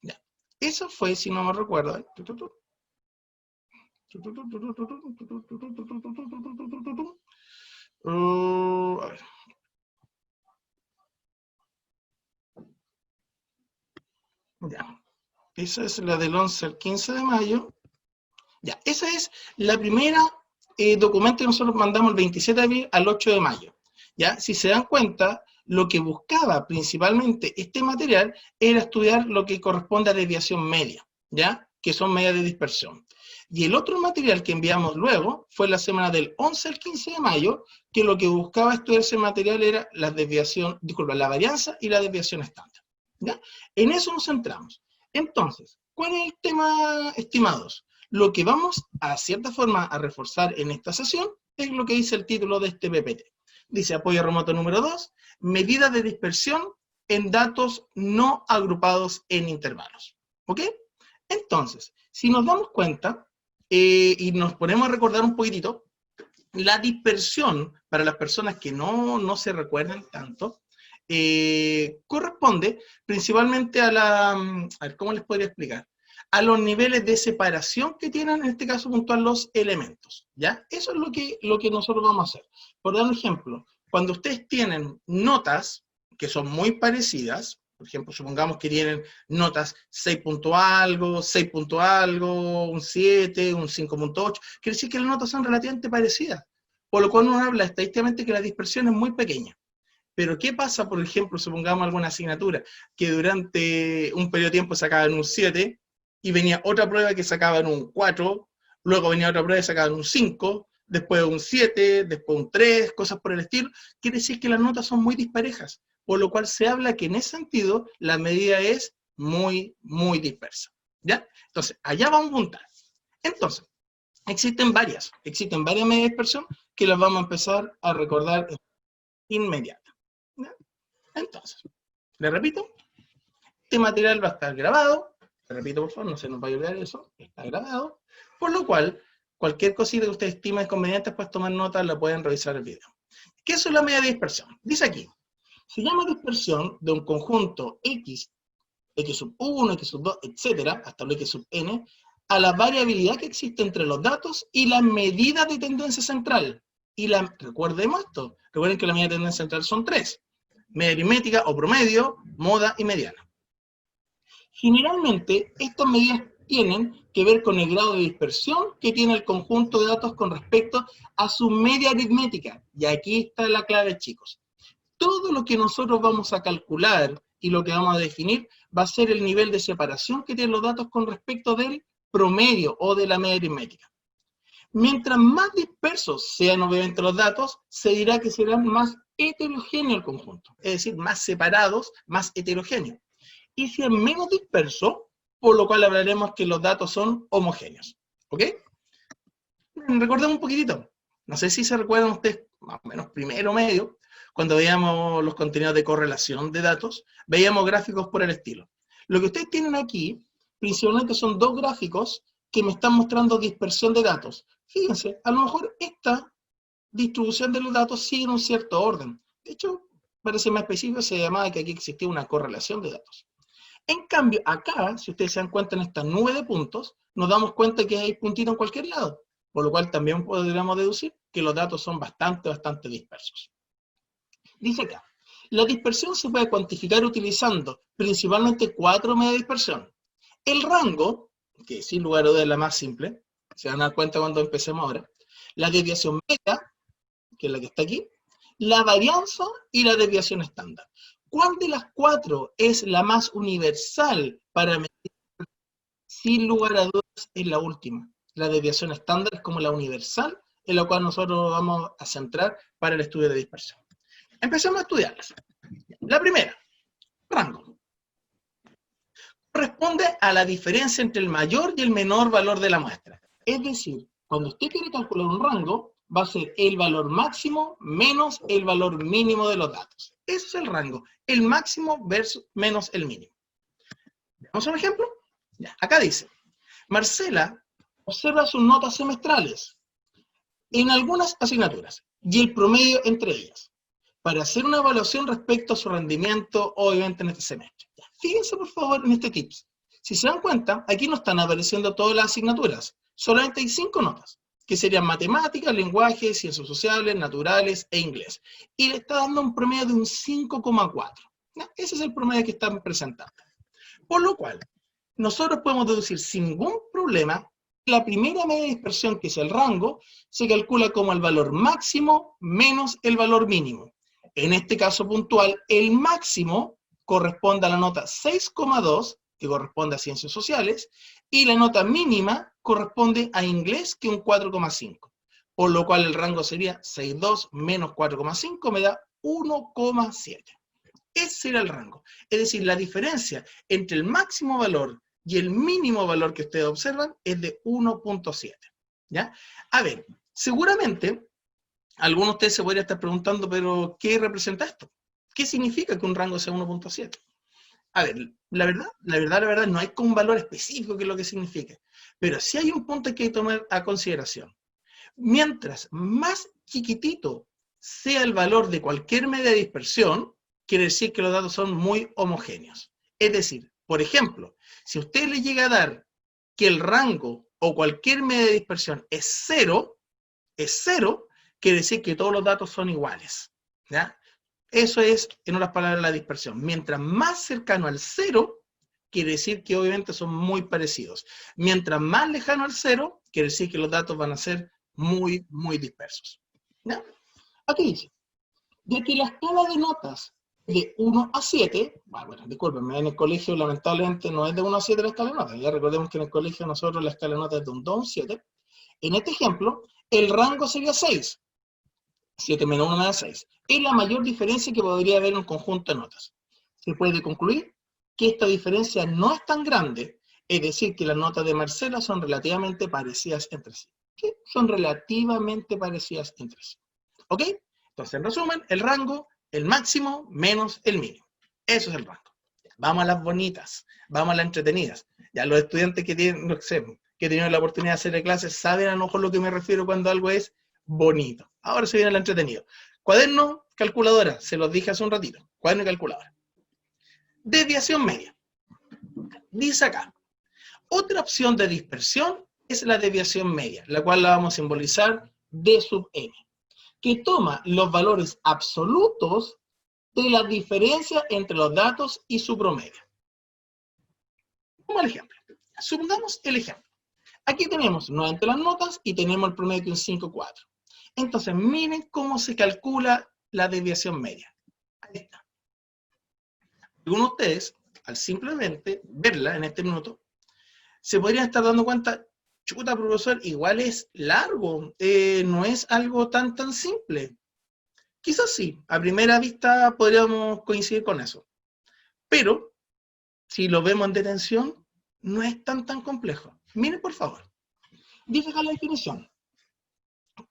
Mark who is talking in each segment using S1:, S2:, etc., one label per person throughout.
S1: Ya. Eso fue, si no me recuerdo. A ver. Ya. Esa es la del 11 al 15 de mayo. Ya, esa es la primera documento que nosotros mandamos el 27 de abril al 8 de mayo. ¿Ya? Si se dan cuenta, lo que buscaba principalmente este material era estudiar lo que corresponde a desviación media, ¿ya? Que son medias de dispersión. Y el otro material que enviamos luego fue la semana del 11 al 15 de mayo, que lo que buscaba estudiar ese material era la desviación, disculpa, la varianza y la desviación estándar, ¿ya? En eso nos centramos. Entonces, ¿cuál es el tema, estimados? Lo que vamos a cierta forma a reforzar en esta sesión es lo que dice el título de este PPT. Dice apoyo remoto número 2, medidas de dispersión en datos no agrupados en intervalos. ¿Ok? Entonces, si nos damos cuenta y nos ponemos a recordar un poquitito, la dispersión, para las personas que no se recuerdan tanto, corresponde principalmente a la, a ver, ¿cómo les podría explicar? A los niveles de separación que tienen, en este caso puntual, los elementos, ¿ya? Eso es lo que nosotros vamos a hacer. Por dar un ejemplo, cuando ustedes tienen notas que son muy parecidas, por ejemplo, supongamos que tienen notas 6 punto algo, 6 punto algo, un 7, un 5.8, quiere decir que las notas son relativamente parecidas, por lo cual uno habla estadísticamente que la dispersión es muy pequeña. Pero ¿qué pasa, por ejemplo, supongamos alguna asignatura que durante un periodo de tiempo sacaban un 7 y venía otra prueba que sacaban un 4, luego venía otra prueba que sacaban un 5, después un 7, después un 3, cosas por el estilo? Quiere decir que las notas son muy disparejas, por lo cual se habla que en ese sentido la medida es muy, muy dispersa, ¿ya? Entonces, allá vamos a apuntar. Entonces, existen varias medidas de dispersión que las vamos a empezar a recordar inmediatamente. Entonces, le repito, este material va a estar grabado, le repito por favor, no se nos va a olvidar eso, está grabado, por lo cual, cualquier cosita que usted estime conveniente, pues tomar nota, la pueden revisar el video. ¿Qué es la medida de dispersión? Dice aquí, se llama dispersión de un conjunto X, X sub 1, X sub 2, etcétera, hasta el X sub n, a la variabilidad que existe entre los datos y la medida de tendencia central. Y recordemos esto, recuerden que la medida de tendencia central son 3. Media aritmética o promedio, moda y mediana. Generalmente, estas medidas tienen que ver con el grado de dispersión que tiene el conjunto de datos con respecto a su media aritmética. Y aquí está la clave, chicos. Todo lo que nosotros vamos a calcular y lo que vamos a definir va a ser el nivel de separación que tienen los datos con respecto del promedio o de la media aritmética. Mientras más dispersos sean obviamente los datos, se dirá que serán más heterogéneo el conjunto, es decir, más separados, más heterogéneos. Y si es menos disperso, por lo cual hablaremos que los datos son homogéneos. ¿Ok? Recordemos un poquitito. No sé si se recuerdan ustedes, más o menos primero o medio, cuando veíamos los contenidos de correlación de datos, veíamos gráficos por el estilo. Lo que ustedes tienen aquí, principalmente son dos gráficos que me están mostrando dispersión de datos. Fíjense, a lo mejor esta distribución de los datos sigue en un cierto orden. De hecho, para ser más específico, se llamaba que aquí existía una correlación de datos. En cambio, acá, si ustedes se dan cuenta en esta nube de puntos, nos damos cuenta que hay puntitos en cualquier lado, por lo cual también podríamos deducir que los datos son bastante dispersos. Dice acá, la dispersión se puede cuantificar utilizando principalmente 4 medidas de dispersión. El rango, que sin lugar a dudas es la más simple, se van a dar cuenta cuando empecemos ahora, la desviación media, que es la que está aquí, la varianza y la desviación estándar. ¿Cuál de las 4 es la más universal para medir? Sin lugar a dudas es la última. La desviación estándar es como la universal en la cual nosotros vamos a centrar para el estudio de dispersión. Empecemos a estudiarlas. La primera, rango. Corresponde a la diferencia entre el mayor y el menor valor de la muestra. Es decir, cuando usted quiere calcular un rango, va a ser el valor máximo menos el valor mínimo de los datos. Ese es el rango, el máximo versus menos el mínimo. ¿Veamos un ejemplo? Ya, acá dice, Marcela observa sus notas semestrales en algunas asignaturas y el promedio entre ellas, para hacer una evaluación respecto a su rendimiento, obviamente, en este semestre. Ya. Fíjense por favor en este tips. Si se dan cuenta, aquí no están apareciendo todas las asignaturas, solamente hay 5 notas, que serían matemáticas, lenguaje, ciencias sociales, naturales e inglés. Y le está dando un promedio de un 5,4. Ese es el promedio que están presentando. Por lo cual, nosotros podemos deducir sin ningún problema la primera media de dispersión, que es el rango, se calcula como el valor máximo menos el valor mínimo. En este caso puntual, el máximo corresponde a la nota 6,2, que corresponde a ciencias sociales, y la nota mínima corresponde a inglés, que es un 4,5. Por lo cual el rango sería 6,2 menos 4,5 me da 1,7. Ese sería el rango. Es decir, la diferencia entre el máximo valor y el mínimo valor que ustedes observan es de 1,7. ¿Ya? A ver, seguramente algunos de ustedes se podrían estar preguntando, pero ¿qué representa esto? ¿Qué significa que un rango sea 1,7? A ver, la verdad, no hay como un valor específico que es lo que significa. Pero sí hay un punto que hay que tomar a consideración. Mientras más chiquitito sea el valor de cualquier media de dispersión, quiere decir que los datos son muy homogéneos. Es decir, por ejemplo, si usted le llega a dar que el rango o cualquier media de dispersión es cero, quiere decir que todos los datos son iguales. ¿Ya? Eso es, en otras palabras, la dispersión. Mientras más cercano al cero, quiere decir que obviamente son muy parecidos. Mientras más lejano al cero, quiere decir que los datos van a ser muy, muy dispersos. ¿Ya? Aquí dice, de que la escala de notas de 1 a 7, bueno, discúlpenme, en el colegio lamentablemente no es de 1 a 7 la escala de notas, ya recordemos que en el colegio nosotros la escala de notas es de un 2 a un 7, en este ejemplo, el rango sería 6, 7 menos 1 me da 6, es la mayor diferencia que podría haber en un conjunto de notas. Se puede concluir que esta diferencia no es tan grande, es decir, que las notas de Marcela son relativamente parecidas entre sí. ¿Sí? Son relativamente parecidas entre sí. ¿Ok? Entonces, en resumen, el rango, el máximo menos el mínimo. Eso es el rango. Vamos a las bonitas, vamos a las entretenidas. Ya los estudiantes que tienen, no sé, que tienen la oportunidad de hacer clases saben a lo mejor lo que me refiero cuando algo es bonito. Ahora se viene lo entretenido. Cuaderno, calculadora, se los dije hace un ratito. Cuaderno y calculadora. Desviación media. Dice acá, otra opción de dispersión es la desviación media, la cual la vamos a simbolizar D sub n, que toma los valores absolutos de la diferencia entre los datos y su promedio. Vamos al ejemplo. Supongamos el ejemplo. Aquí tenemos nuevamente las notas y tenemos el promedio que es un 5,4. Entonces, miren cómo se calcula la desviación media. Ahí está. Algunos de ustedes, al simplemente verla en este minuto, se podrían estar dando cuenta, chuta, profesor, igual es largo, no es algo tan simple. Quizás sí, a primera vista podríamos coincidir con eso. Pero, si lo vemos en detención, no es tan complejo. Miren, por favor. Dice acá la definición.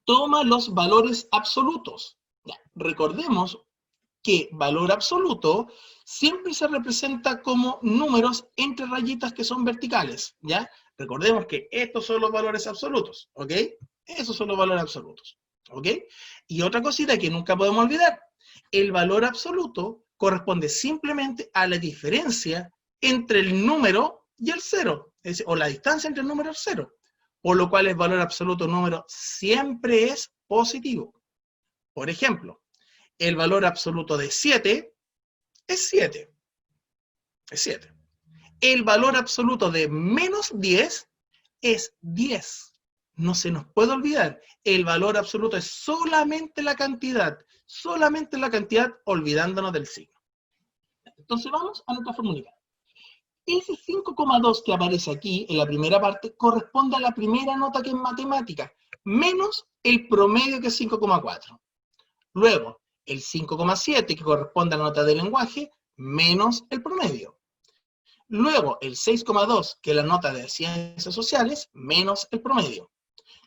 S1: Toma los valores absolutos. Ya, recordemos que valor absoluto siempre se representa como números entre rayitas que son verticales, ¿ya? Recordemos que estos son los valores absolutos, ¿ok? Esos son los valores absolutos, ¿ok? Y otra cosita que nunca podemos olvidar, el valor absoluto corresponde simplemente a la diferencia entre el número y el cero, o la distancia entre el número y el cero, por lo cual el valor absoluto número siempre es positivo. Por ejemplo, el valor absoluto de 7 es 7. Es 7. El valor absoluto de menos 10 es 10. No se nos puede olvidar, el valor absoluto es solamente la cantidad, olvidándonos del signo. Entonces vamos a nuestra formulita. Ese 5,2 que aparece aquí en la primera parte corresponde a la primera nota que es matemática, menos el promedio que es 5,4. Luego, el 5,7 que corresponde a la nota de lenguaje, menos el promedio. Luego, el 6,2 que es la nota de ciencias sociales, menos el promedio.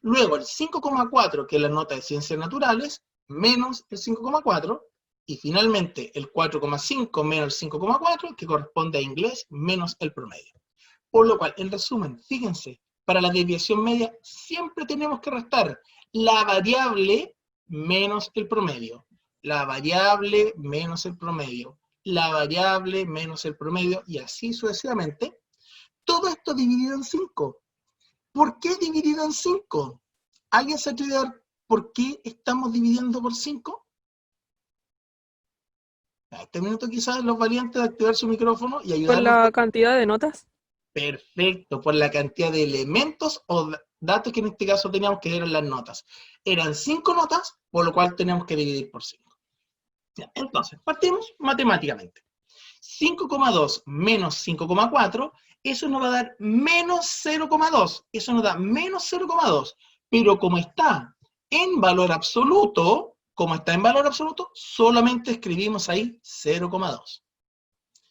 S1: Luego, el 5,4 que es la nota de ciencias naturales, menos el 5,4. Y finalmente, el 4,5 menos el 5,4 que corresponde a inglés, menos el promedio. Por lo cual, en resumen, fíjense, para la desviación media siempre tenemos que restar la variable menos el promedio, la variable menos el promedio, la variable menos el promedio, y así sucesivamente. Todo esto dividido en 5. ¿Por qué dividido en 5? ¿Alguien se atreve a dar por qué estamos dividiendo por 5? A este minuto quizás los valientes de activar su micrófono y
S2: Por
S1: ayudarnos.
S2: la cantidad de notas.
S1: Perfecto, por la cantidad de elementos o datos que en este caso teníamos que eran las notas. Eran 5 notas, por lo cual tenemos que dividir por 5. Entonces, partimos matemáticamente. 5,2 menos 5,4, eso nos va a dar menos 0,2. Eso nos da menos 0,2. Pero como está en valor absoluto, solamente escribimos ahí 0,2.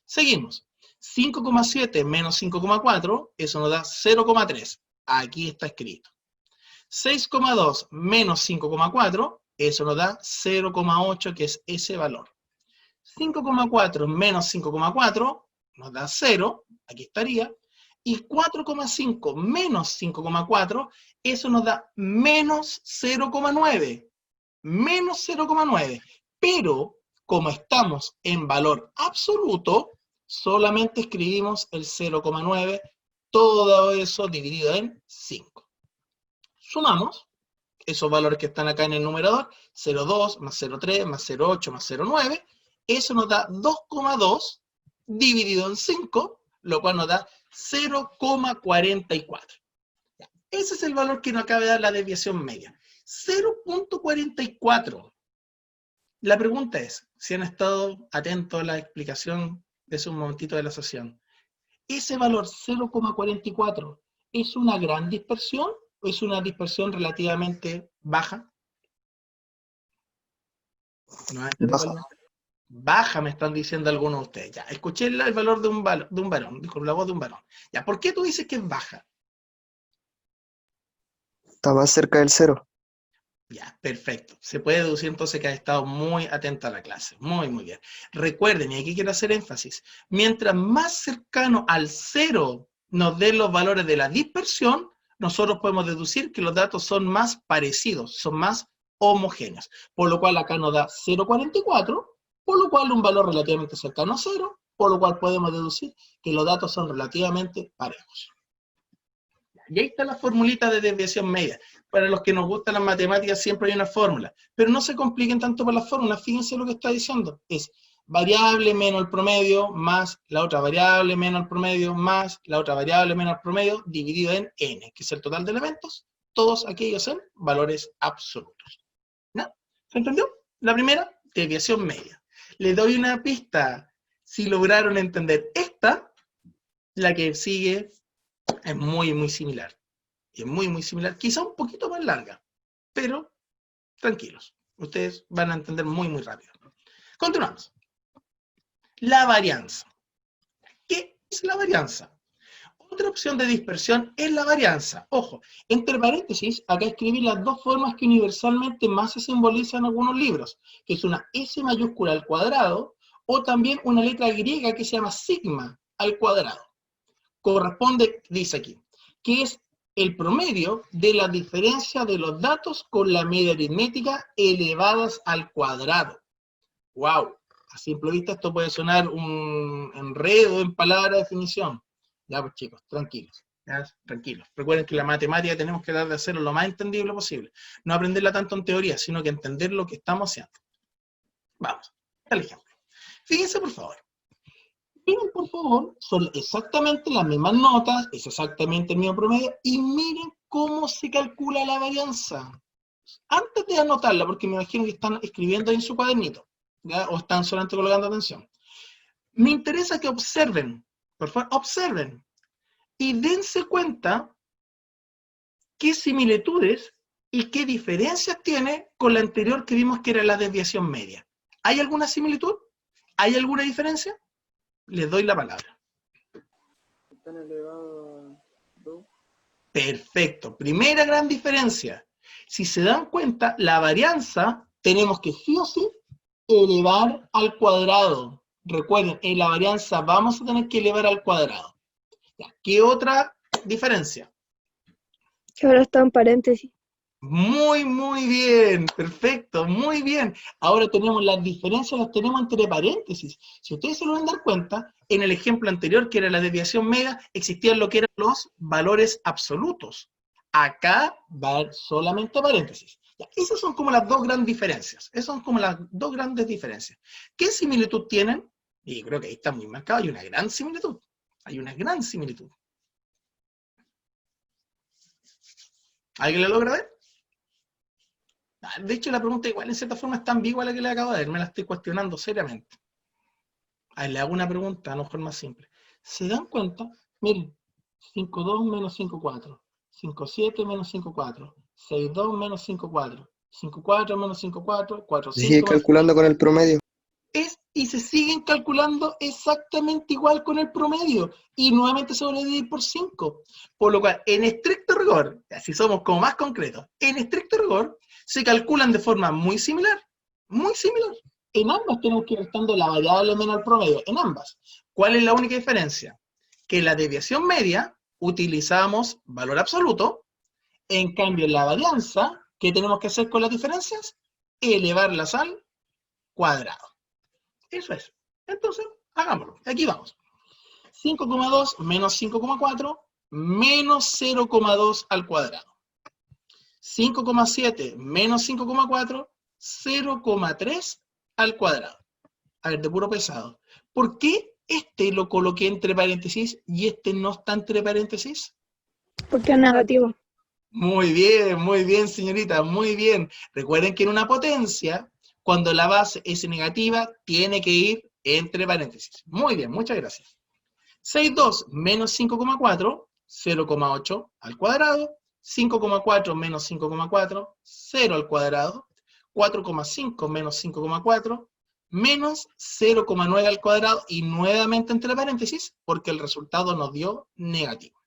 S1: Seguimos. 5,7 menos 5,4, eso nos da 0,3. Aquí está escrito. 6,2 menos 5,4, eso nos da 0,8, que es ese valor. 5,4 menos 5,4 nos da 0, aquí estaría. Y 4,5 menos 5,4, eso nos da menos 0,9. Menos 0,9. Pero, como estamos en valor absoluto, solamente escribimos el 0,9, todo eso dividido en 5. Sumamos esos valores que están acá en el numerador, 0,2 más 0,3 más 0,8 más 0,9, eso nos da 2,2 dividido en 5, lo cual nos da 0,44. Ese es el valor que nos acaba de dar la desviación media. 0,44. La pregunta es, si han estado atentos a la explicación de hace un momentito de la sesión, ¿ese valor 0,44 es una gran dispersión o es una dispersión relativamente baja?
S3: Baja.
S1: Baja, me están diciendo algunos de ustedes. Ya, escuché el valor de un varón, dijo la voz de un varón. Ya, ¿por qué tú dices que es baja?
S3: Está más cerca del 0.
S1: Ya, perfecto. Se puede deducir entonces que has estado muy atento a la clase. Muy, muy bien. Recuerden, y aquí quiero hacer énfasis, mientras más cercano al 0 nos den los valores de la dispersión, nosotros podemos deducir que los datos son más parecidos, son más homogéneos. Por lo cual acá nos da 0,44, por lo cual un valor relativamente cercano a 0, por lo cual podemos deducir que los datos son relativamente parejos. Y ahí está la formulita de desviación media. Para los que nos gustan las matemáticas siempre hay una fórmula, pero no se compliquen tanto por las fórmulas, fíjense lo que está diciendo, es variable menos el promedio más la otra variable menos el promedio más la otra variable menos el promedio dividido en n, que es el total de elementos, todos aquellos en valores absolutos. ¿No? ¿Se entendió? La primera, desviación media. Les doy una pista, si lograron entender esta, la que sigue es muy, muy similar. Y es muy, muy similar. Quizá un poquito más larga, pero tranquilos. Ustedes van a entender muy, muy rápido. Continuamos. La varianza. ¿Qué es la varianza? Otra opción de dispersión es la varianza. Ojo, entre paréntesis, acá escribí las dos formas que universalmente más se simbolizan en algunos libros, que es una S mayúscula al cuadrado, o también una letra griega que se llama sigma al cuadrado. Corresponde, dice aquí, que es el promedio de la diferencia de los datos con la media aritmética elevadas al cuadrado. ¡Wow! A simple vista esto puede sonar un enredo en palabra de definición. Ya pues chicos, tranquilos. Ya, tranquilos. Recuerden que la matemática tenemos que tratar de hacerlo lo más entendible posible. No aprenderla tanto en teoría, sino que entender lo que estamos haciendo. Vamos, al ejemplo. Fíjense por favor. Miren, por favor, son exactamente las mismas notas, es exactamente el mismo promedio, y miren cómo se calcula la varianza. Antes de anotarla, porque me imagino que están escribiendo ahí en su cuadernito, ¿ya? O están solamente colocando atención. Me interesa que observen, por favor, observen, y dense cuenta qué similitudes y qué diferencias tiene con la anterior que vimos que era la desviación media. ¿Hay alguna similitud? ¿Hay alguna diferencia? Les doy la palabra.
S4: Están elevados a 2.
S1: Perfecto. Primera gran diferencia. Si se dan cuenta, la varianza tenemos que sí o sí elevar al cuadrado. Recuerden, en la varianza vamos a tener que elevar al cuadrado. ¿Qué otra diferencia?
S5: Que ahora está en paréntesis.
S1: Muy bien, perfecto, muy bien. Ahora tenemos las diferencias, las tenemos entre paréntesis. Si ustedes se lo van a dar cuenta, en el ejemplo anterior, que era la desviación media, existían lo que eran los valores absolutos. Acá va solamente paréntesis. Ya, esas son como las dos grandes diferencias. Esas son como las dos grandes diferencias. ¿Qué similitud tienen? Y creo que ahí está muy marcado, hay una gran similitud. Hay una gran similitud. ¿Alguien lo logra ver? De hecho, la pregunta igual en cierta forma es tan ambigua la que le acabo de dar, me la estoy cuestionando seriamente. Ahí le hago una pregunta, a lo mejor más simple. ¿Se dan cuenta? Miren, 5,2 menos 5,4, 5,7 menos 5,4, 6,2 menos 5,4, 5,4 menos 5,4,
S3: Sigue
S1: 4,5 menos...
S3: calculando con el promedio.
S1: Y se siguen calculando exactamente igual con el promedio, y nuevamente se vuelve a dividir por 5. Por lo cual, en estricto rigor, así somos como más concretos, en estricto rigor, se calculan de forma muy similar, muy similar. En ambas tenemos que ir restando la variable menos el promedio, en ambas. ¿Cuál es la única diferencia? Que en la desviación media utilizamos valor absoluto, en cambio en la varianza, ¿qué tenemos que hacer con las diferencias? Elevarlas al cuadrado. Eso es. Entonces, hagámoslo. Aquí vamos. 5,2 menos 5,4 menos 0,2 al cuadrado. 5,7 menos 5,4, 0,3 al cuadrado. A ver, de puro pesado. ¿Por qué este lo coloqué entre paréntesis y este no está entre paréntesis?
S2: Porque es negativo.
S1: Muy bien, señorita, muy bien. Recuerden que en una potencia, cuando la base es negativa, tiene que ir entre paréntesis. Muy bien, muchas gracias. 6,2 menos 5,4, 0,8 al cuadrado. 5,4 menos 5,4, 0 al cuadrado. 4,5 menos 5,4, menos 0,9 al cuadrado, y nuevamente entre paréntesis, porque el resultado nos dio negativo.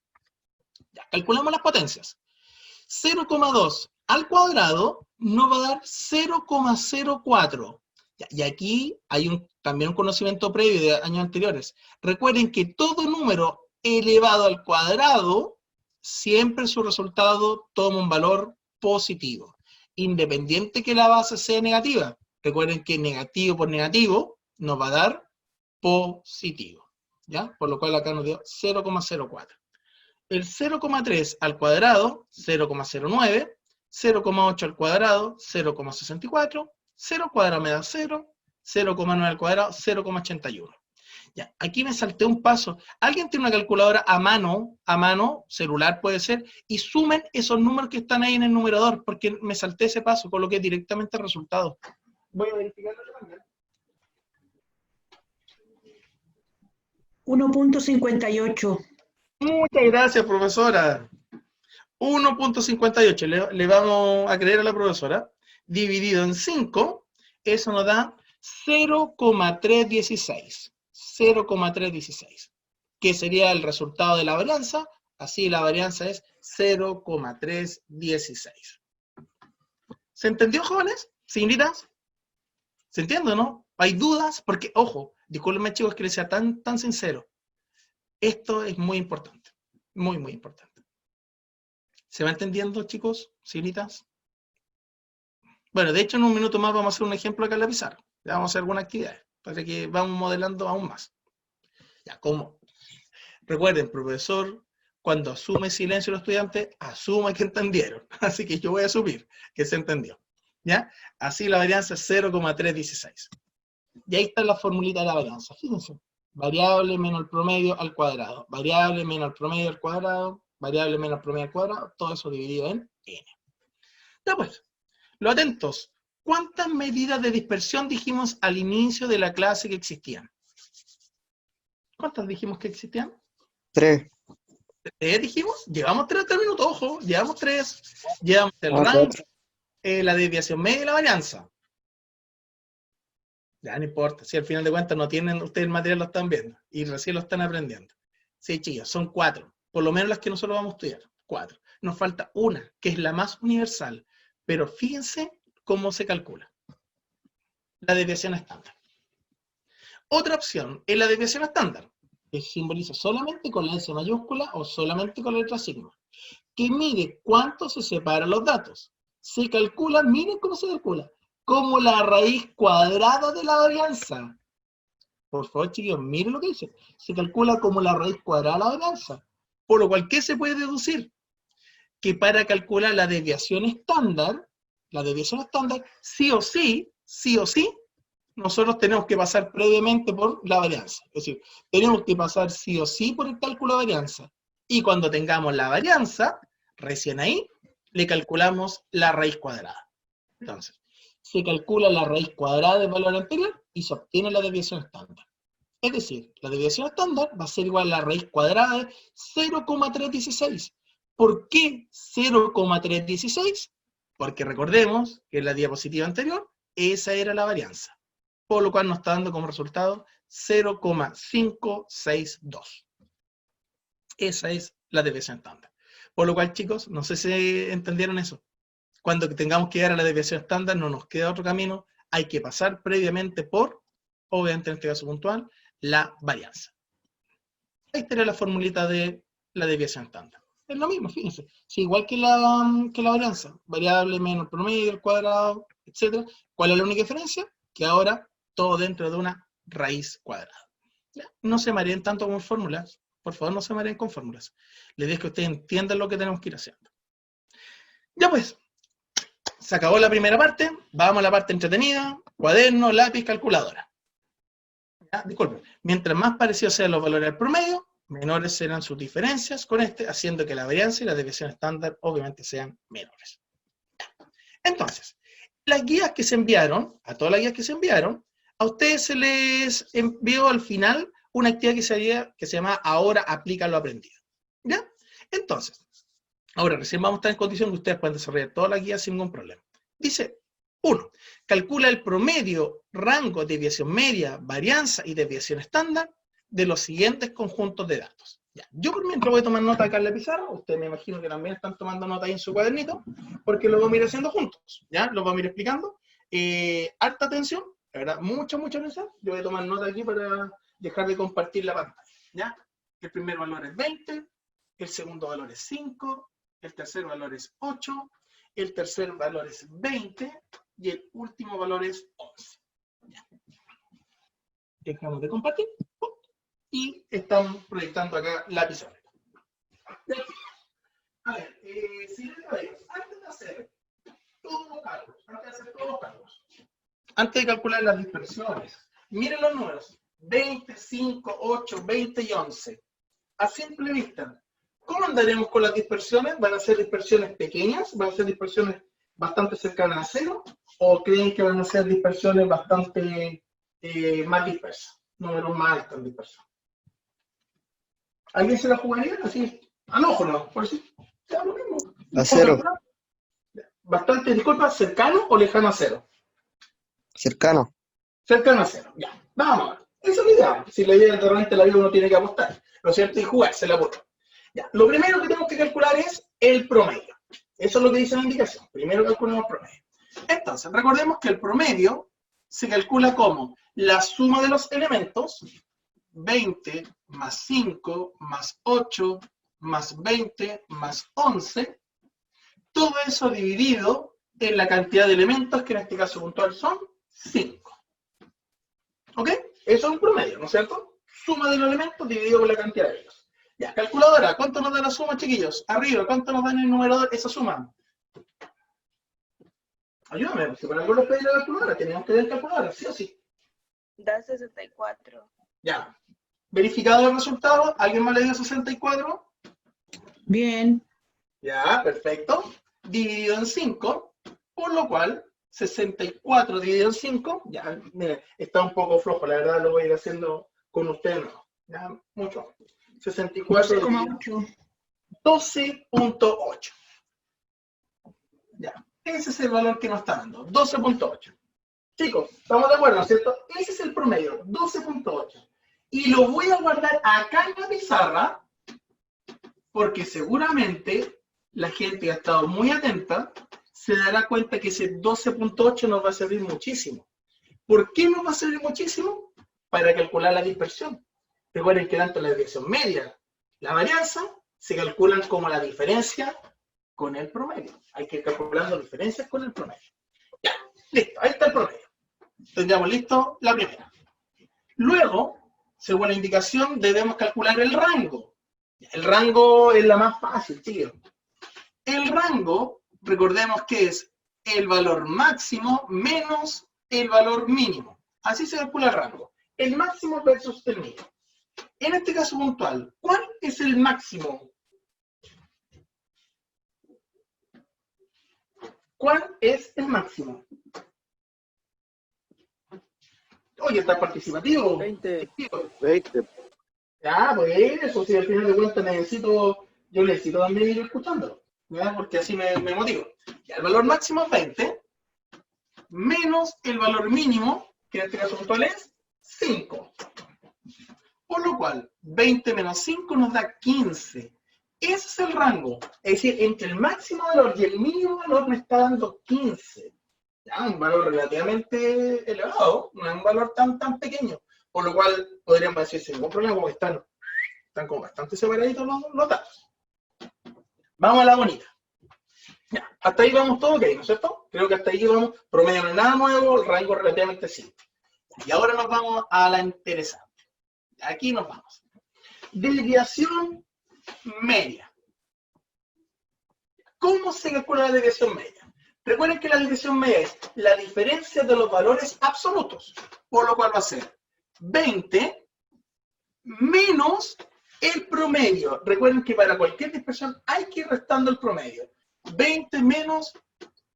S1: Ya, calculamos las potencias. 0,2 al cuadrado nos va a dar 0,04. Y aquí hay también un conocimiento previo de años anteriores. Recuerden que todo número elevado al cuadrado, siempre su resultado toma un valor positivo, independiente que la base sea negativa. Recuerden que negativo por negativo nos va a dar positivo, ¿ya? Por lo cual acá nos dio 0,04. El 0,3 al cuadrado, 0,09, 0,8 al cuadrado, 0,64, 0 cuadrado me da 0, 0,9 al cuadrado, 0,81. Ya, aquí me salté un paso. ¿Alguien tiene una calculadora a mano, celular puede ser, y sumen esos números que están ahí en el numerador? Porque me salté ese paso, coloqué directamente el resultado. Voy a verificarlo también.
S5: 1.58.
S1: Muchas gracias, profesora. 1.58, le vamos a creer a la profesora, dividido en 5, eso nos da 0,316. 0,316, que sería el resultado de la varianza. Así la varianza es 0,316. ¿Se entendió, jóvenes? ¿Señoritas? ¿Se entiende, no? ¿Hay dudas? Porque, ojo, discúlpenme, chicos, que les sea tan sincero. Esto es muy importante. Muy importante. ¿Se va entendiendo, chicos? ¿Señoritas? Bueno, de hecho, en un minuto más vamos a hacer un ejemplo acá en la pizarra. Ya vamos a hacer algunas actividades para que vamos modelando aún más. Ya, ¿cómo? Recuerden, profesor, cuando asume silencio los estudiantes, asume que entendieron. Así que yo voy a asumir que se entendió. ¿Ya? Así la varianza es 0,316. Y ahí está la formulita de la varianza. Fíjense. Variable menos el promedio al cuadrado. Variable menos el promedio al cuadrado. Variable menos el promedio al cuadrado. Todo eso dividido en n. Ya pues. Los atentos. ¿Cuántas medidas de dispersión dijimos al inicio de la clase que existían? ¿Cuántas dijimos que existían?
S3: 3.
S1: Dijimos, llevamos 3 minutos, ojo, llevamos 3. Llevamos el rango, la desviación media y la varianza. Ya no importa, si al final de cuentas no tienen, ustedes el material lo están viendo y recién lo están aprendiendo. Sí, chicos, son 4, por lo menos las que nosotros vamos a estudiar, 4. Nos falta una, que es la más universal, pero fíjense cómo se calcula. La desviación estándar. Otra opción es la desviación estándar, que simboliza solamente con la S mayúscula o solamente con la letra sigma, que mide cuánto se separan los datos. se calcula, miren cómo se calcula, como la raíz cuadrada de la varianza. Por favor, chiquillos, miren lo que dice. Se calcula como la raíz cuadrada de la varianza. Por lo cual, ¿qué se puede deducir? Que para calcular la desviación estándar, sí o sí, nosotros tenemos que pasar previamente por la varianza. Es decir, tenemos que pasar sí o sí por el cálculo de varianza. Y cuando tengamos la varianza, recién ahí, le calculamos la raíz cuadrada. Entonces, se calcula la raíz cuadrada del valor anterior y se obtiene la desviación estándar. Es decir, la desviación estándar va a ser igual a la raíz cuadrada de 0,316. ¿Por qué 0,316? Porque recordemos que en la diapositiva anterior, esa era la varianza. Por lo cual nos está dando como resultado 0,562. Esa es la desviación estándar. Por lo cual, chicos, no sé si entendieron eso. Cuando tengamos que llegar a la desviación estándar, no nos queda otro camino. Hay que pasar previamente por, obviamente en este caso puntual, la varianza. Ahí estaría la formulita de la desviación estándar. Es lo mismo, fíjense. Sí, igual que la varianza. Variable menos promedio, el cuadrado, etc. ¿Cuál es la única diferencia? Que ahora todo dentro de una raíz cuadrada. ¿Ya? No se mareen tanto con fórmulas. Por favor, no se mareen con fórmulas. La idea es que ustedes entiendan lo que tenemos que ir haciendo. Ya pues, se acabó la primera parte. Vamos a la parte entretenida. Cuaderno, lápiz, calculadora. ¿Ya? Disculpen. Mientras más parecidos sean los valores al promedio, menores serán sus diferencias con este, haciendo que la varianza y la desviación estándar obviamente sean menores. Entonces, las guías que se enviaron, a todas las guías que se enviaron, a ustedes se les envió al final una actividad que se llama Ahora aplica lo aprendido. ¿Ya? Entonces, ahora recién vamos a estar en condición que ustedes puedan desarrollar todas las guías sin ningún problema. Dice, 1. Calcula el promedio, rango, desviación media, varianza y desviación estándar de los siguientes conjuntos de datos. Ya. Yo por mientras voy a tomar nota acá en la pizarra, ustedes me imagino que también están tomando nota ahí en su cuadernito, porque lo vamos a ir haciendo juntos, ¿ya? Lo vamos a ir explicando. Harta atención, la verdad, mucha atención. Yo voy a tomar nota aquí para dejar de compartir la pantalla, ¿ya? El primer valor es 20, el segundo valor es 5, el tercer valor es 8, el tercer valor es 20 y el último valor es 11. ¿Ya? Dejamos de compartir. Y estamos proyectando acá la pizarra. A ver, antes de hacer todos los cálculos, antes de calcular las dispersiones, miren los números, 20, 5, 8, 20 y 11. A simple vista, ¿cómo andaremos con las dispersiones? ¿Van a ser dispersiones pequeñas? ¿Van a ser dispersiones bastante cercanas a cero? ¿O creen que van a ser dispersiones bastante más dispersas? Números más altos en dispersión. ¿Alguien se la jugaría? Así, al ojo, ¿no? Por decir, sea lo mismo.
S3: A cero.
S1: Bastante, disculpa, ¿cercano o lejano a cero?
S3: Cercano.
S1: Cercano a cero, ya. Vamos a ver. Esa es la idea. Si la idea de repente la vida uno tiene que apostar, ¿no es cierto? Y jugarse la puta. Ya. Lo primero que tenemos que calcular es el promedio. Eso es lo que dice la indicación. Primero calculamos el promedio. Entonces, recordemos que el promedio se calcula como la suma de los elementos, 20 más 5 más 8 más 20 más 11, todo eso dividido en la cantidad de elementos, que en este caso puntual son 5. ¿Ok? Eso es un promedio, ¿no es cierto? Suma de los elementos dividido por la cantidad de ellos. Ya, calculadora, ¿cuánto nos da la suma, chiquillos? Arriba, ¿cuánto nos da en el numerador esa suma? Ayúdame, porque para algo les pedí la calculadora, tenemos que ver calculadora, ¿sí o sí?
S5: Da 64.
S1: Ya. ¿Verificado el resultado? ¿Alguien más le dio 64?
S6: Bien.
S1: Ya, perfecto. Dividido en 5, por lo cual 64 dividido en 5, ya, mire, está un poco flojo, la verdad lo voy a ir haciendo con ustedes, ¿no? Ya, mucho. 64 dividido 12.8. Ya, ese es el valor que nos está dando, 12.8. Chicos, ¿estamos de acuerdo, cierto? Ese es el promedio, 12.8. Y lo voy a guardar acá en la pizarra, porque seguramente la gente que ha estado muy atenta se dará cuenta que ese 12.8 nos va a servir muchísimo. ¿Por qué nos va a servir muchísimo? Para calcular la dispersión. Recuerden que tanto la desviación media, la varianza, se calculan como la diferencia con el promedio. Hay que ir calculando diferencias con el promedio. Ya, listo, ahí está el promedio. Tendríamos listo la primera. Luego, según la indicación, debemos calcular el rango. El rango es la más fácil, tío. El rango, recordemos que es el valor máximo menos el valor mínimo. Así se calcula el rango. El máximo versus el mínimo. En este caso puntual, ¿cuál es el máximo? ¿Cuál es el máximo? Oye, está participativo.
S4: 20.
S3: 20.
S1: Ya, pues eso, si al final de cuentas yo necesito también ir escuchándolo, ¿ya? Porque así me motivo. Ya, el valor máximo es 20, menos el valor mínimo, que en este caso puntual es 5. Por lo cual, 20 menos 5 nos da 15. Ese es el rango. Es decir, entre el máximo valor y el mínimo valor me está dando 15. Ya, un valor relativamente elevado, no es un valor tan pequeño. Por lo cual, podríamos decir sin ningún problema, porque están como bastante separaditos los datos. Vamos a la bonita. Ya, hasta ahí vamos todo ok, ¿no es cierto? Creo que hasta ahí vamos, promedio no es nada nuevo, el rango relativamente simple. Y ahora nos vamos a la interesante. Aquí nos vamos. Desviación media. ¿Cómo se calcula la desviación media? Recuerden que la desviación media es la diferencia de los valores absolutos, por lo cual va a ser 20 menos el promedio. Recuerden que para cualquier dispersión hay que ir restando el promedio. 20 menos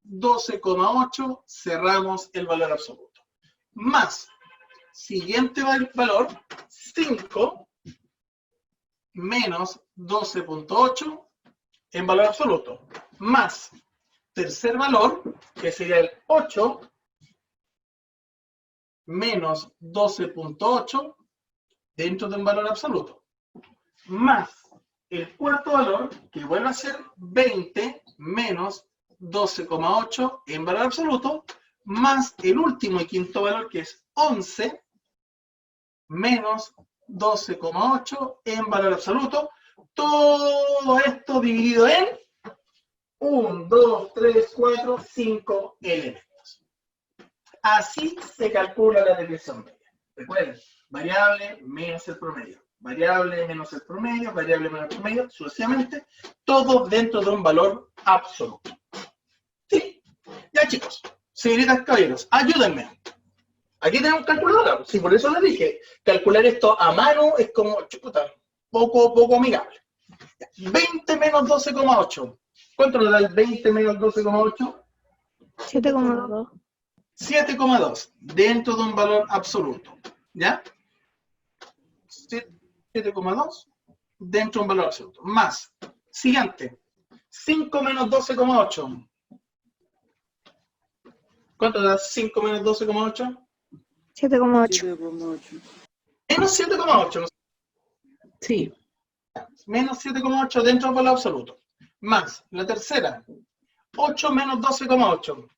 S1: 12,8, cerramos el valor absoluto. Más, siguiente valor, 5 menos 12,8 en valor absoluto. Más, tercer valor, que sería el 8 menos 12,8 dentro de un valor absoluto. Más el cuarto valor, que vuelve a ser 20 menos 12,8 en valor absoluto, más el último y quinto valor, que es 11 menos 12,8 en valor absoluto. Todo esto dividido en 1, 2, 3, 4, 5 elementos. Así se calcula la desviación media. Recuerden, variable menos el promedio. Variable menos el promedio, variable menos el promedio, sucesivamente, todo dentro de un valor absoluto. ¿Sí? Ya, chicos, señoritas, caballeros, ayúdenme. Aquí tenemos calculadora. Sí, por eso les dije, calcular esto a mano es como, chuta, poco amigable. 20 menos 12,8. ¿Cuánto nos da el 20 menos 12,8?
S2: 7,2.
S1: 7,2, dentro de un valor absoluto. ¿Ya? 7,2 dentro de un valor absoluto. Más, siguiente, 5 menos 12,8. ¿Cuánto da 5 menos 12,8?
S2: 7,8.
S4: 7,8.
S1: Menos 7,8. ¿No?
S6: Sí.
S1: Menos 7,8 dentro del valor absoluto. Más, la tercera, 8 menos 12,8.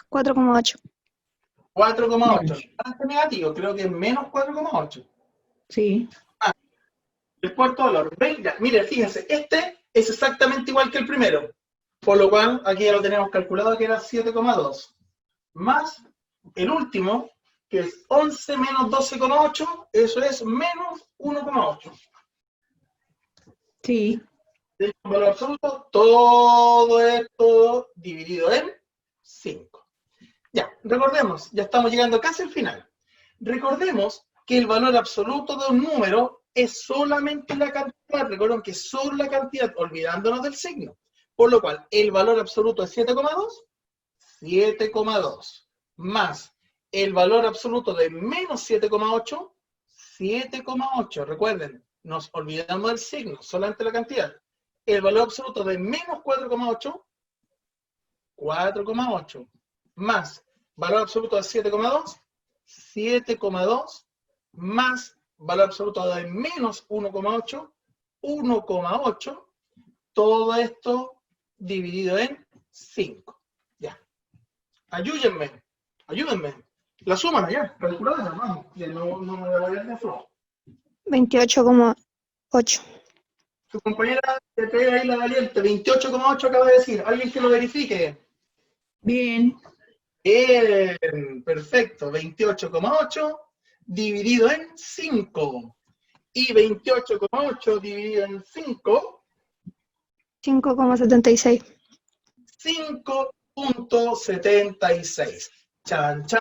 S2: 4,8.
S1: 4,8. Bastante negativo, creo que es menos 4,8.
S6: Sí.
S1: El cuarto valor. Venga, mire, fíjense, este es exactamente igual que el primero. Por lo cual, aquí ya lo tenemos calculado que era 7,2. Más el último, que es 11 menos 12,8, eso es menos 1,8.
S6: Sí.
S1: Del valor absoluto, todo esto dividido en 5. Ya, recordemos, ya estamos llegando casi al final. Recordemos que el valor absoluto de un número es solamente la cantidad. Recuerden que es solo la cantidad, olvidándonos del signo. Por lo cual, el valor absoluto es 7,2. 7,2. Más el valor absoluto de menos 7,8. 7,8. Recuerden, nos olvidamos del signo, solamente la cantidad. El valor absoluto de menos 4,8. 4,8. Más valor absoluto de 7,2. 7,2. Más valor absoluto de menos 1,8, 1,8, todo esto dividido en 5. Ya. Ayúdenme. La suman allá, calculadora, vamos. Ya no me voy a ver de flojo.
S2: 28,8.
S1: Su compañera que trae ahí la valiente, 28,8 acaba de decir. ¿Alguien que lo verifique?
S6: Bien.
S1: Bien, perfecto. 28,8 dividido en 5. Y 28,8 dividido en 5,
S2: 5,76.
S1: 5,76. Chan, chan.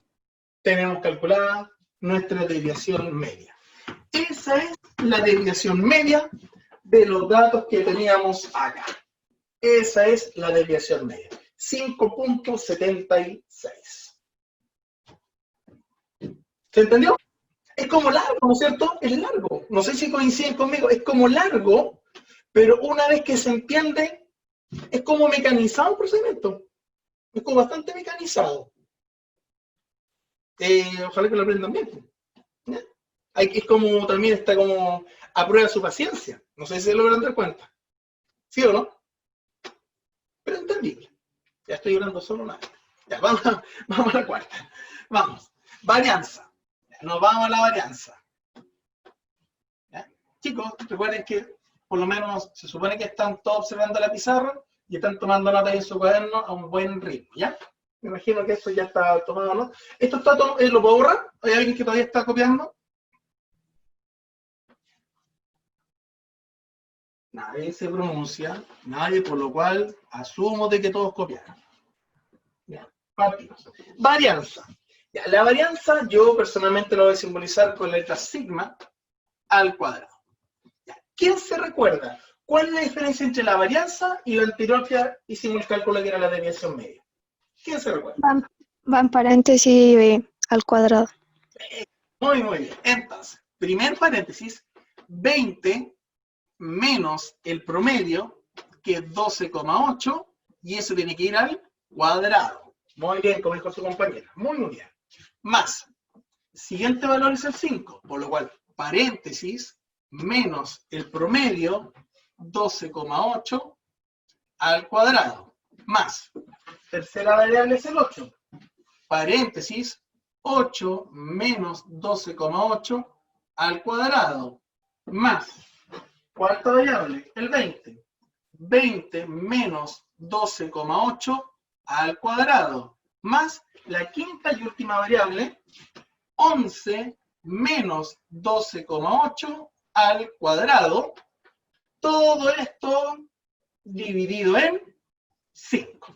S1: Tenemos calculada nuestra desviación media. Esa es la desviación media de los datos que teníamos acá. Esa es la desviación media. 5,76. ¿Se entendió? Es como largo, ¿no es cierto? Es largo. No sé si coinciden conmigo. Es como largo, pero una vez que se entiende, es como mecanizado el procedimiento. Es como bastante mecanizado. Ojalá que lo aprendan bien. ¿Ya? Es como, también está como a prueba de su paciencia. No sé si se logran dar cuenta. ¿Sí o no? Pero entendible. Ya estoy hablando solo una vez. Ya, vamos a la cuarta. Vamos. Varianza. Nos vamos a la varianza. ¿Ya? Chicos, recuerden que por lo menos se supone que están todos observando la pizarra y están tomando nota en su cuaderno a un buen ritmo, ¿ya? Me imagino que esto ya está tomado, ¿no? ¿Esto está lo puedo borrar? ¿Hay alguien que todavía está copiando? Nadie se pronuncia, nadie, por lo cual asumo de que todos copiaron. Ya, partimos. Varianza. Ya, la varianza yo personalmente lo voy a simbolizar con la letra sigma al cuadrado. Ya, ¿quién se recuerda? ¿Cuál es la diferencia entre la varianza y la anterior que hicimos el cálculo que era la desviación media? ¿Quién se recuerda?
S2: Va en paréntesis al cuadrado.
S1: Muy bien. Entonces, primer paréntesis, 20 menos el promedio, que es 12,8, y eso tiene que ir al cuadrado. Muy bien, como dijo su compañera. Muy bien. Más, siguiente valor es el 5, por lo cual, paréntesis, menos el promedio, 12,8 al cuadrado. Más, tercera variable es el 8. Paréntesis, 8 menos 12,8 al cuadrado. Más, cuarta variable, el 20. 20 menos 12,8 al cuadrado. Más la quinta y última variable, 11 menos 12,8 al cuadrado. Todo esto dividido en 5.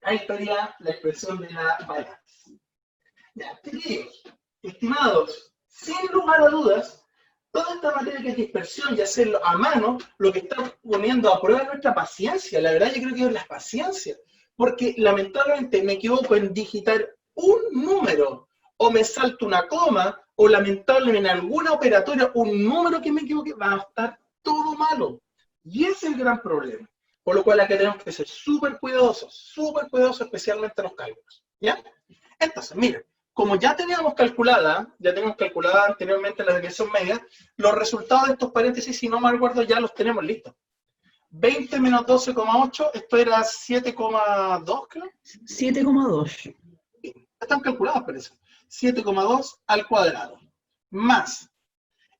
S1: Ahí estaría la expresión de la varianza. Ya, queridos, estimados, sin lugar a dudas, toda esta materia que es dispersión y hacerlo a mano, lo que está poniendo a prueba es nuestra paciencia. La verdad yo creo que es la paciencia, porque lamentablemente me equivoco en digitar un número, o me salto una coma, o lamentablemente en alguna operatoria un número que me equivoque, va a estar todo malo. Y ese es el gran problema. Por lo cual acá tenemos que ser súper cuidadosos, especialmente en los cálculos. ¿Ya? Entonces, miren, como ya teníamos calculada anteriormente la desviación media, los resultados de estos paréntesis, si no me acuerdo, ya los tenemos listos. 20 menos 12,8, esto era 7,2, creo.
S6: 7,2.
S1: Están calculados, parece. 7,2 al cuadrado. Más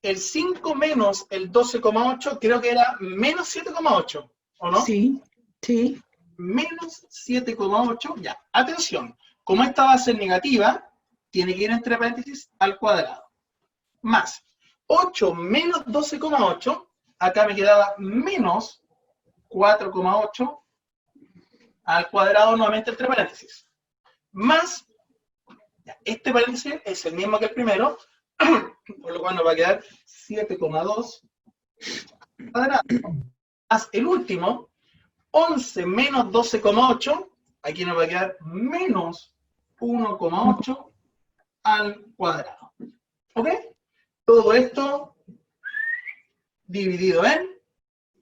S1: el 5 menos el 12,8, creo que era menos 7,8, ¿o no?
S6: Sí, sí.
S1: Menos 7,8, ya. Atención, como esta va a ser negativa, tiene que ir entre paréntesis al cuadrado. Más 8 menos 12,8, acá me quedaba menos 4,8 al cuadrado nuevamente entre paréntesis. Más, ya, este paréntesis es el mismo que el primero, por lo cual nos va a quedar 7,2 al cuadrado. Más el último, 11 menos 12,8, aquí nos va a quedar menos 1,8 al cuadrado. ¿Ok? Todo esto dividido en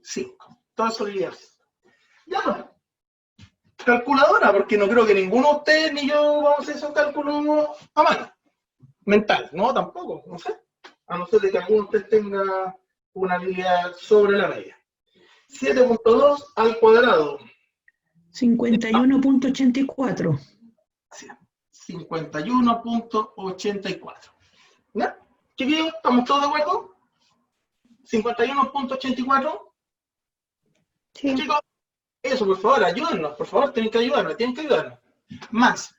S1: 5. Todo eso dividido en 5. Ya no. Calculadora, porque no creo que ninguno de ustedes ni yo vamos a hacer esos cálculos a mano. Mental, no, tampoco, no sé. A no ser de que alguno de ustedes tenga una habilidad sobre la media. 7,2 al cuadrado.
S6: 51,84.
S1: 51,84. ¿Ya? Chiquillos, ¿estamos todos de acuerdo? 51,84.
S2: Sí.
S1: Chicos, eso, por favor, ayúdennos, por favor, tienen que ayudarnos. Más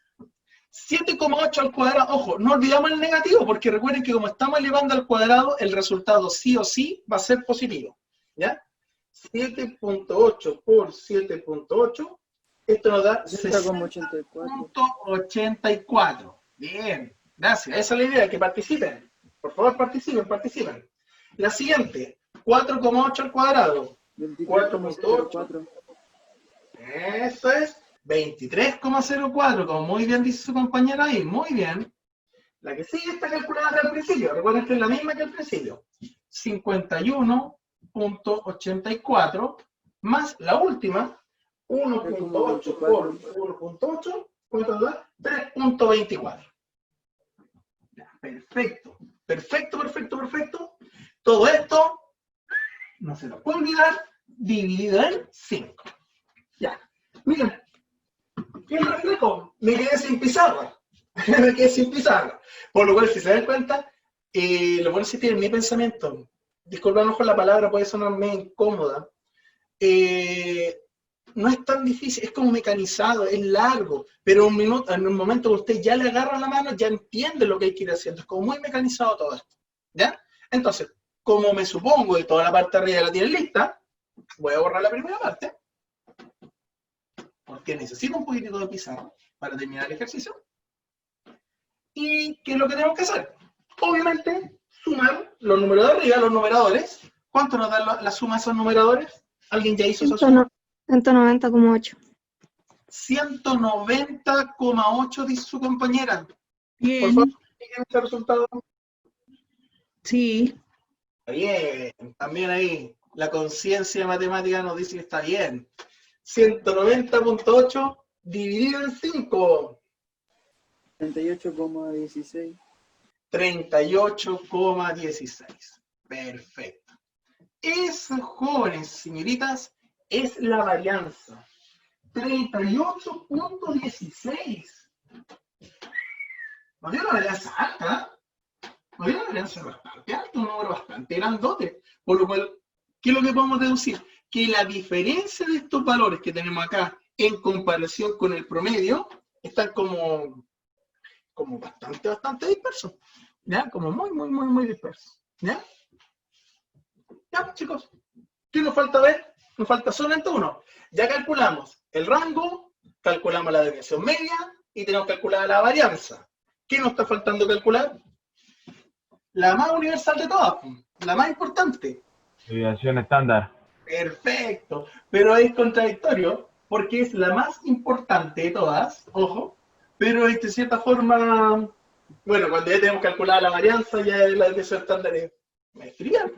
S1: 7,8 al cuadrado, ojo, no olvidamos el negativo, porque recuerden que como estamos elevando al cuadrado, el resultado sí o sí va a ser positivo, ¿ya? 7.8 por 7.8, esto nos da
S4: 60,84.
S1: 60.84. Bien, gracias, esa es la idea, que participen. Por favor, participen. La siguiente, 4,8 al cuadrado.
S4: 23,04.
S1: Eso es 23,04, como muy bien dice su compañera ahí, muy bien. La que sigue está calculada al principio, recuerden que es la misma que al principio. 51.84 más la última, 1.8 por 1.8, ¿cuánto da? 3.24. Perfecto. Todo esto, no se nos puede olvidar, dividido en 5. Ya, miren, ¿qué reflejo? Me quedé sin pizarra. Por lo cual, si se dan cuenta, lo bueno es que tienen mi pensamiento. Disculpen mejor la palabra, puede sonarme incómoda. No es tan difícil, es como mecanizado, es largo, pero en un momento que usted ya le agarra la mano, ya entiende lo que hay que ir haciendo. Es como muy mecanizado todo esto. ¿Ya? Entonces, como me supongo que toda la parte de arriba la tienen lista, voy a borrar la primera parte, porque necesito un poquitito de pizarra para terminar el ejercicio. ¿Y qué es lo que tenemos que hacer? Obviamente, sumar los números de arriba, los numeradores. ¿Cuánto nos da la suma de esos numeradores? ¿Alguien ya hizo esa suma?
S2: 190,8.
S1: 190,8 dice su compañera. Por
S6: Bien.
S1: favor, ¿tienen ese resultado?
S6: Sí.
S1: Está bien, también ahí la conciencia matemática nos dice que está bien. 190.8 dividido en 5.
S4: 38,16.
S1: 38,16. Perfecto. Eso, jóvenes, señoritas, es la varianza. 38,16. Nos dio una varianza alta. Nos dio una varianza bastante alta, un número bastante grandote. Por lo cual, ¿qué es lo que podemos deducir? Que la diferencia de estos valores que tenemos acá en comparación con el promedio están como bastante dispersos. ¿Ya? Como muy dispersos. ¿Ya? Ya, chicos. ¿Qué nos falta ver? Nos falta solamente uno. Ya calculamos el rango, calculamos la desviación media y tenemos calculada la varianza. ¿Qué nos está faltando calcular? La más universal de todas, la más importante.
S7: Desviación estándar.
S1: Perfecto, pero es contradictorio porque es la más importante de todas, ojo, pero de cierta forma, bueno, cuando ya tenemos calculada la varianza, ya la desviación estándar es trivial.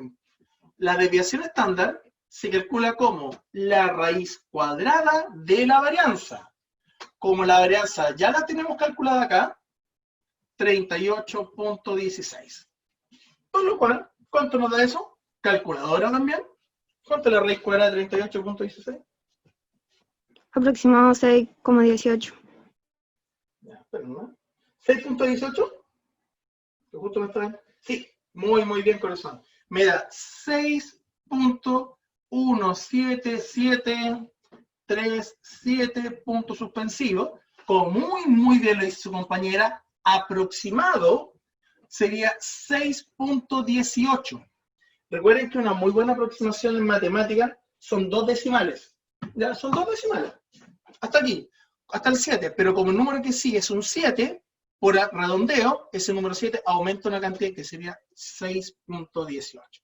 S1: La desviación estándar se calcula como la raíz cuadrada de la varianza. Como la varianza ya la tenemos calculada acá, 38,16. Por lo cual, ¿cuánto nos da eso? Calculadora también. ¿Cuánto es la raíz cuadrada de 38,16?
S2: Aproximado 6,18.
S1: Ya, espera, 6.18. Que justo me está bien. Sí, muy bien, corazón. Me da 6.17737 puntos suspensivos. Como muy bien lo dice su compañera, aproximado sería 6.18. Recuerden que una muy buena aproximación en matemática son 2 decimales. Ya, son 2 decimales. Hasta aquí, hasta el 7. Pero como el número que sigue es un 7, por redondeo, ese número 7 aumenta una cantidad que sería 6.18.